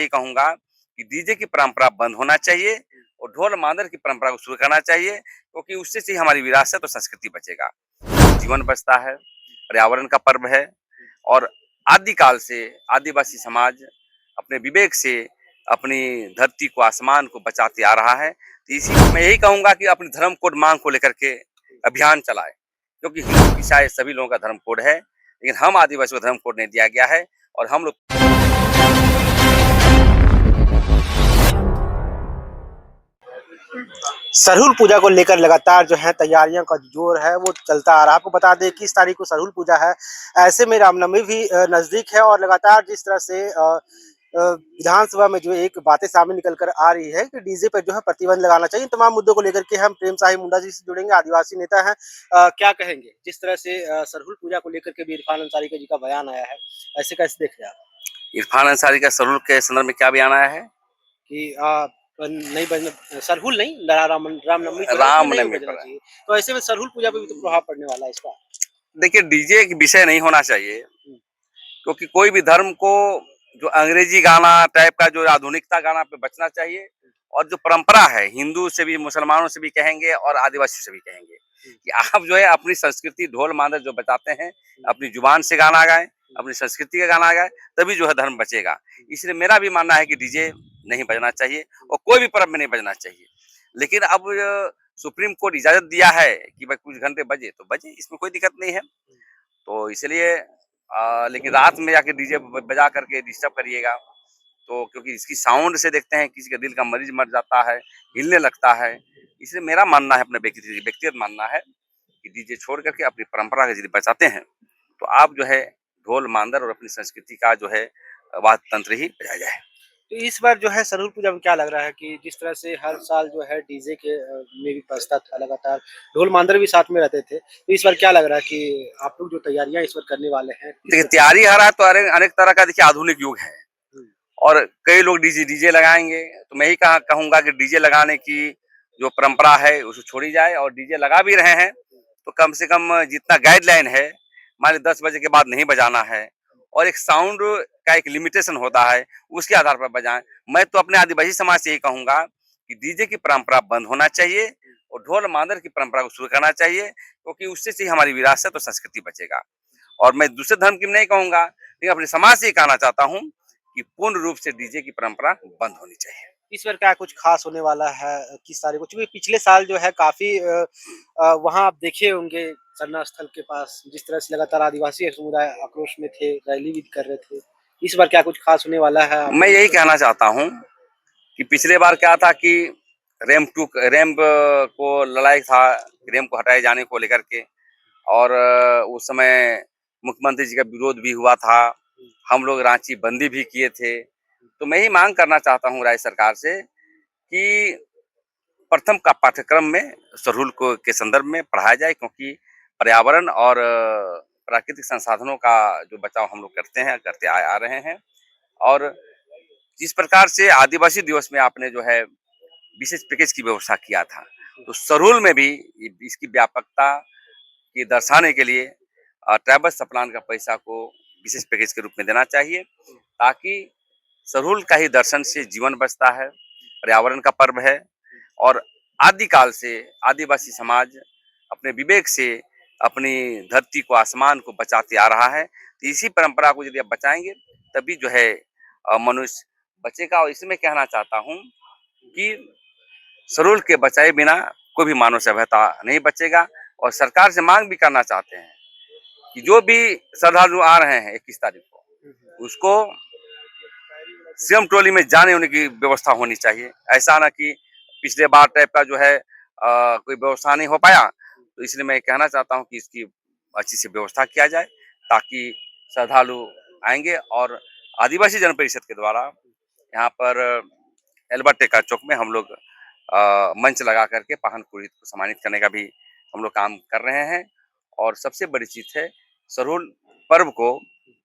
ये कहूंगा कि डीजे की परंपरा बंद होना चाहिए और ढोल मांदर की परंपरा को शुरू करना चाहिए, क्योंकि उससे से ही हमारी विरासत और संस्कृति बचेगा, जीवन बचता है, पर्यावरण का पर्व है। और आदिकाल से आदिवासी समाज अपने विवेक से अपनी धरती को, आसमान को बचाते आ रहा है। तो इसी मैं यही कहूंगा कि अपनी धर्म कोड मांग को लेकर के अभियान चलाए, क्योंकि हिंदू ईसाई सभी लोगों का धर्म कोड है, लेकिन हम आदिवासियों को धर्म कोड नहीं दिया गया है। और हम लोग सरहुल पूजा को लेकर लगातार जो है तैयारियों का जोर है वो चलता आ रहा है। आपको बता दें कि इस तारीख को सरहुल पूजा है। ऐसे में रामनवमी भी नजदीक है और लगातार जिस तरह से विधानसभा में जो एक बातें सामने निकल कर आ रही है कि डीजे पर जो है प्रतिबंध लगाना चाहिए। इन तमाम मुद्दों को लेकर के हम प्रेम साहिब मुंडा जी से जुड़ेंगे, आदिवासी नेता हैं। क्या कहेंगे जिस तरह से सरहुल पूजा को लेकर के भी इरफान अंसारी का जी का बयान आया है, ऐसे कैसे देख रहे हैं आप? इरफान अंसारी का सरहुल के संदर्भ में क्या बयान आया है कि नहीं बजना, सरहुल नहीं, रामनवमी जो है उसमें नहीं रामनवमी बजना पर? चाहिए। तो ऐसे में सरहुल पूजा पे भी तो प्रभाव पड़ने वाला है इसका। देखिए, डीजे एक विषय नहीं होना चाहिए, हुँ, क्योंकि कोई भी धर्म को जो अंग्रेजी गाना टाइप का जो आधुनिकता गाना पे बचना चाहिए। और जो परंपरा है, हिंदू से भी, मुसलमानों से भी कहेंगे और आदिवासियों से भी कहेंगे हुँ, कि आप जो है अपनी संस्कृति ढोल मांदर जो बजाते हैं, हुँ, अपनी जुबान से गाना गाएं, हुँ, अपनी संस्कृति का गाना गाएं, तभी जो है धर्म बचेगा। इसलिए मेरा भी मानना है कि डीजे नहीं बजना चाहिए और कोई भी पर्व में नहीं बजना चाहिए। लेकिन अब सुप्रीम कोर्ट इजाजत दिया है कि भाई कुछ घंटे बजे तो बजे, इसमें कोई दिक्कत नहीं है। तो इसलिए लेकिन रात में जाके डीजे बजा करके डिस्टर्ब करिएगा, तो क्योंकि इसकी साउंड से देखते हैं किसी का दिल का मरीज मर जाता है, हिलने लगता है। इसलिए मेरा मानना है, अपने व्यक्तिगत मानना है कि डीजे छोड़ करके अपनी परंपरा को यदि बचाते हैं, तो आप जो है ढोल मांदर और अपनी संस्कृति का जो है वाद्य तंत्र ही बजाया जाए। तो इस बार जो है सरहुल पूजा में क्या लग रहा है कि जिस तरह से हर साल जो है डीजे के में भी बजता था लगातार, ढोल मांदर भी साथ में रहते थे। तो इस बार क्या लग रहा है कि आप लोग जो तैयारियां इस बार करने वाले हैं, किस देखिए, तरह से? तैयारी हरा तो अनेक अनेक तरह का, देखिए आधुनिक युग है हुँ, और कई लोग डीजे डीजे लगाएंगे, तो मैं ही कहूंगा कि डीजे लगाने की जो परंपरा है उसको छोड़ी जाए। और डीजे लगा भी रहे हैं तो कम से कम जितना गाइडलाइन है, मान लीजिए 10 बजे के बाद नहीं बजाना है, और एक साउंड का एक लिमिटेशन होता है, उसके आधार पर बजाएं। मैं तो अपने आदिवासी समाज से यही कहूंगा कि डीजे की परंपरा बंद होना चाहिए और ढोल मांदर की परंपरा को शुरू करना चाहिए, क्योंकि उससे से ही हमारी विरासत और संस्कृति बचेगा। और मैं दूसरे धर्म की नहीं कहूंगा, लेकिन अपने समाज से ही कहना चाहता हूँ कि पूर्ण रूप से डीजे की परंपरा बंद होनी चाहिए। इस बार क्या कुछ खास होने वाला है किस तारीख को? चूँकि पिछले साल जो है काफ़ी वहाँ आप देखे होंगे सरना स्थल के पास जिस तरह से लगातार आदिवासी समुदाय आक्रोश में थे, रैली भी कर रहे थे। इस बार क्या कुछ खास होने वाला है आप मैं लोगों यही की तरफ से? कहना चाहता हूँ कि पिछले बार क्या था कि रैंप को लड़ाई था, रैंप को हटाए जाने को लेकर के। और उस समय मुख्यमंत्री जी का विरोध भी हुआ था, हम लोग रांची बंदी भी किए थे। तो मैं ही मांग करना चाहता हूँ राज्य सरकार से कि प्रथम का पाठ्यक्रम में सरहुल को के संदर्भ में पढ़ाया जाए, क्योंकि पर्यावरण और प्राकृतिक संसाधनों का जो बचाव हम लोग करते हैं, करते आ रहे हैं। और जिस प्रकार से आदिवासी दिवस में आपने जो है विशेष पैकेज की व्यवस्था किया था, तो सरहुल में भी इसकी व्यापकता की दर्शाने के लिए ट्राइबल सप्लान का पैसा को विशेष पैकेज के रूप में देना चाहिए, ताकि सरहुल का ही दर्शन से जीवन बचता है, पर्यावरण का पर्व है। और आदिकाल से आदिवासी समाज अपने विवेक से अपनी धरती को, आसमान को बचाते आ रहा है। तो इसी परंपरा को यदि आप बचाएंगे, तभी जो है मनुष्य बचेगा। और इसमें कहना चाहता हूँ कि सरहुल के बचाए बिना कोई भी मानव सभ्यता नहीं बचेगा। और सरकार से मांग भी करना चाहते हैं कि जो भी श्रद्धालु आ रहे हैं 21 तारीख हुँ, हुँ। को, उसको सीएम ट्रॉली में जाने होने की व्यवस्था होनी चाहिए। ऐसा ना कि पिछले बार टाइप का जो है कोई व्यवस्था नहीं हो पाया। तो इसलिए मैं कहना चाहता हूँ कि इसकी अच्छी से व्यवस्था किया जाए, ताकि श्रद्धालु आएंगे। और आदिवासी जन परिषद के द्वारा यहाँ पर एल्बर्ट टेक्का चौक में हम लोग मंच लगा करके पाहन पुरोहित को सम्मानित करने का भी हम लोग काम कर रहे हैं। और सबसे बड़ी चीज है, सरहुल पर्व को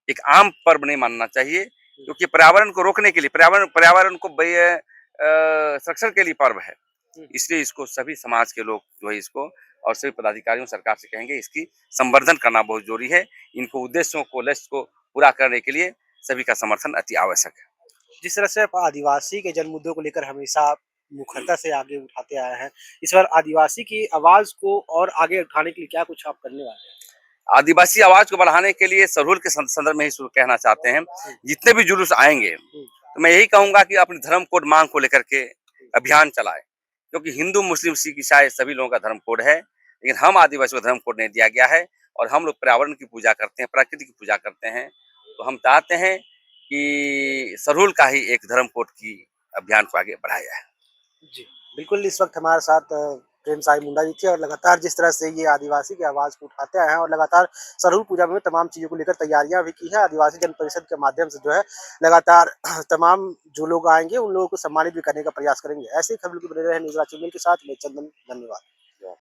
एक आम पर्व नहीं मानना चाहिए, क्योंकि पर्यावरण को रोकने के लिए, पर्यावरण पर्यावरण को संरक्षण के लिए पर्व है। हुँ। इसलिए इसको सभी समाज के लोग जो है इसको, और सभी पदाधिकारियों सरकार से कहेंगे, इसकी संवर्धन करना बहुत जरूरी है। इनको उद्देश्यों को, लक्ष्य को पूरा करने के लिए सभी का समर्थन अति आवश्यक है। जिस तरह से आप आदिवासी के जन मुद्दों को लेकर हमेशा मुखरता से आगे उठाते आए हैं, इस बार आदिवासी की आवाज़ को और आगे उठाने के लिए क्या कुछ आप करने वाले हैं? आदिवासी आवाज़ को बढ़ाने के लिए सरहुल के संदर्भ में ही शुरू कहना चाहते हैं। हुँ, जितने भी जुलूस आएँगे, हुँ, तो मैं यही कहूँगा कि अपनी धर्म कोड मांग को लेकर के अभियान चलाएँ। क्योंकि हिंदू, मुस्लिम, सिख, ईसाई सभी लोगों का धर्म कोड है, लेकिन हम आदिवासियों को धर्म कोड नहीं दिया गया है और हम लोग पर्यावरण की पूजा करते हैं, प्रकृति की पूजा करते हैं। तो हम चाहते हैं कि सरहुल का ही एक धर्म कोड की अभियान को आगे बढ़ाया जाए। जी। बिल्कुल, इस वक़्त हमारे साथ प्रेम साई मुंडा जी थे और लगातार जिस तरह से ये आदिवासी की आवाज़ को उठाते आए हैं और लगातार सरहुल पूजा में तमाम चीज़ों को लेकर तैयारियाँ भी की हैं। आदिवासी जन परिषद के माध्यम से जो है लगातार तमाम जो लोग आएँगे, उन लोगों को सम्मानित भी करने का प्रयास करेंगे। ऐसे ही खबरों के बने रहें न्यूज़ चैनल के साथ मैं चंदन, धन्यवाद।